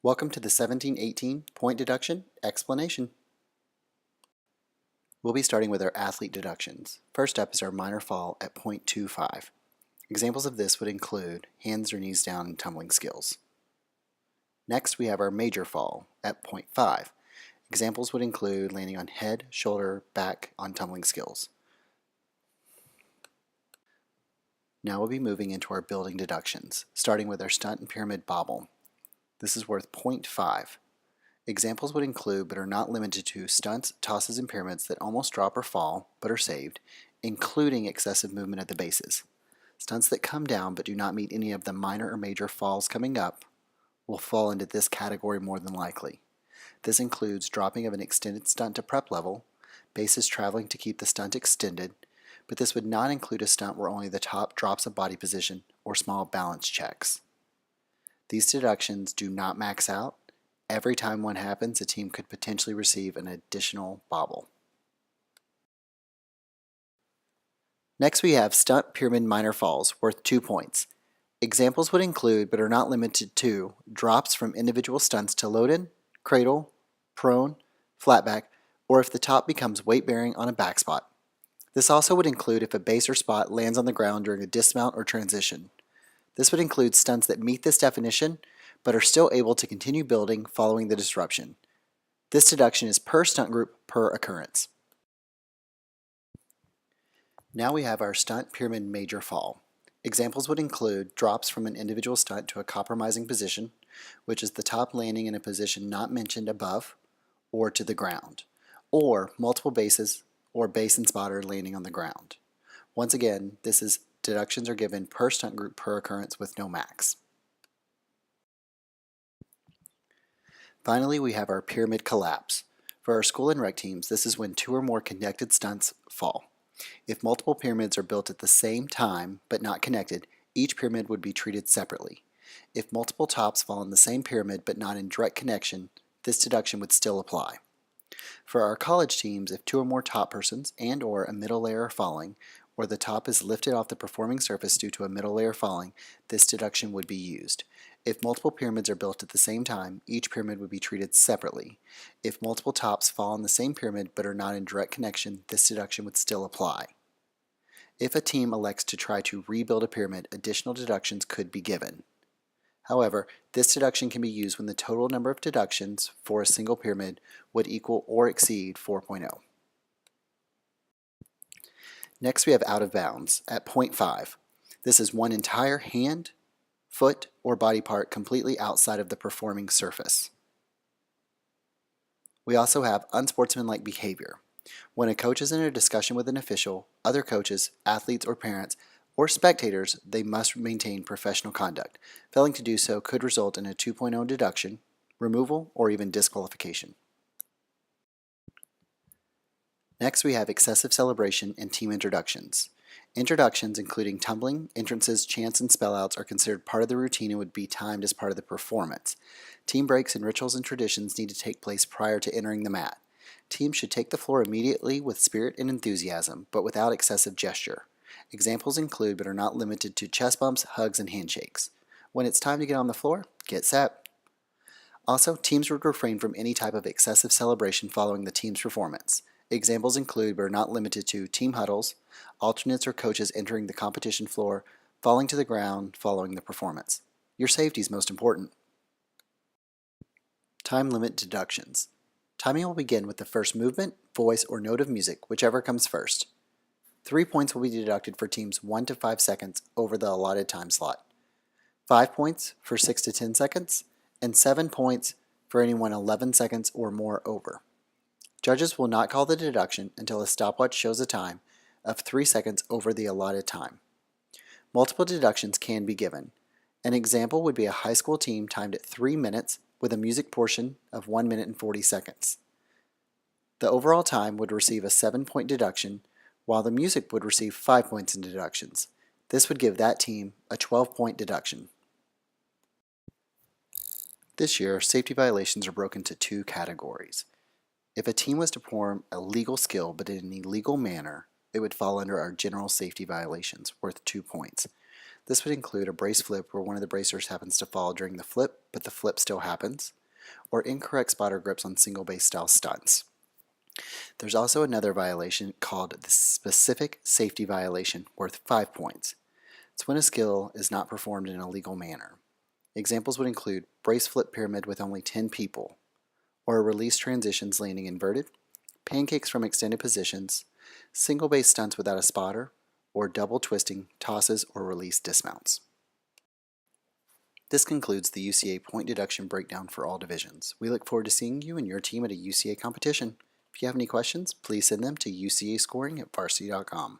Welcome to the 1718 point deduction explanation. We'll be starting with our athlete deductions. First up is our minor fall at 0.25. Examples of this would include hands or knees down and tumbling skills. Next we have our major fall at 0.5. Examples would include landing on head, shoulder, back on tumbling skills. Now we'll be moving into our building deductions, starting with our stunt pyramid bobble. This is worth 0.5. Examples would include, but are not limited to, stunts, tosses, and pyramids that almost drop or fall, but are saved, including excessive movement at the bases. Stunts that come down but do not meet any of the minor or major falls coming up will fall into this category more than likely. This includes dropping of an extended stunt to prep level, bases traveling to keep the stunt extended, but this would not include a stunt where only the top drops a body position or small balance checks. These deductions do not max out. Every time one happens, a team could potentially receive an additional bobble. Next we have stunt pyramid minor falls, worth 2 points. Examples would include, but are not limited to, drops from individual stunts to load-in, cradle, prone, flatback, or if the top becomes weight-bearing on a back spot. This also would include if a base or spot lands on the ground during a dismount or transition. This would include stunts that meet this definition, but are still able to continue building following the disruption. This deduction is per stunt group per occurrence. Now we have our stunt pyramid major fall. Examples would include drops from an individual stunt to a compromising position, which is the top landing in a position not mentioned above, or to the ground, or multiple bases or base and spotter landing on the ground. Once again, deductions are given per stunt group per occurrence with no max. Finally, we have our pyramid collapse. For our school and rec teams, this is when 2 or more connected stunts fall. If multiple pyramids are built at the same time but not connected, each pyramid would be treated separately. If multiple tops fall in the same pyramid but not in direct connection, this deduction would still apply. For our college teams, if 2 or more top persons and or a middle layer are falling, or the top is lifted off the performing surface due to a middle layer falling, this deduction would be used. If multiple pyramids are built at the same time, each pyramid would be treated separately. If multiple tops fall in the same pyramid but are not in direct connection, this deduction would still apply. If a team elects to try to rebuild a pyramid, additional deductions could be given. However, this deduction can be used when the total number of deductions for a single pyramid would equal or exceed 4.0. Next we have out of bounds at 0.5. This is one entire hand, foot, or body part completely outside of the performing surface. We also have unsportsmanlike behavior. When a coach is in a discussion with an official, other coaches, athletes or parents, or spectators, they must maintain professional conduct. Failing to do so could result in a 2.0 deduction, removal, or even disqualification. Next we have excessive celebration and team introductions. Introductions, including tumbling, entrances, chants, and spellouts, are considered part of the routine and would be timed as part of the performance. Team breaks and rituals and traditions need to take place prior to entering the mat. Teams should take the floor immediately with spirit and enthusiasm, but without excessive gesture. Examples include, but are not limited to, chest bumps, hugs, and handshakes. When it's time to get on the floor, get set. Also, teams would refrain from any type of excessive celebration following the team's performance. Examples include, but are not limited to, team huddles, alternates or coaches entering the competition floor, falling to the ground following the performance. Your safety is most important. Time limit deductions. Timing will begin with the first movement, voice, or note of music, whichever comes first. 3 points will be deducted for teams 1 to 5 seconds over the allotted time slot, 5 points for 6 to 10 seconds, and 7 points for anyone 11 seconds or more over. Judges will not call the deduction until a stopwatch shows a time of 3 seconds over the allotted time. Multiple deductions can be given. An example would be a high school team timed at 3 minutes with a music portion of 1 minute and 40 seconds. The overall time would receive a 7-point deduction, while the music would receive 5 points in deductions. This would give that team a 12-point deduction. This year, safety violations are broken into 2 categories. If a team was to perform a legal skill but in an illegal manner, it would fall under our general safety violations, worth 2 points. This would include a brace flip where one of the bracers happens to fall during the flip, but the flip still happens, or incorrect spotter grips on single base style stunts. There's also another violation called the specific safety violation, worth 5 points. It's when a skill is not performed in a legal manner. Examples would include brace flip pyramid with only 10 people, or release transitions landing inverted, pancakes from extended positions, single base stunts without a spotter, or double twisting, tosses, or release dismounts. This concludes the UCA point deduction breakdown for all divisions. We look forward to seeing you and your team at a UCA competition. If you have any questions, please send them to ucascoring@varsity.com.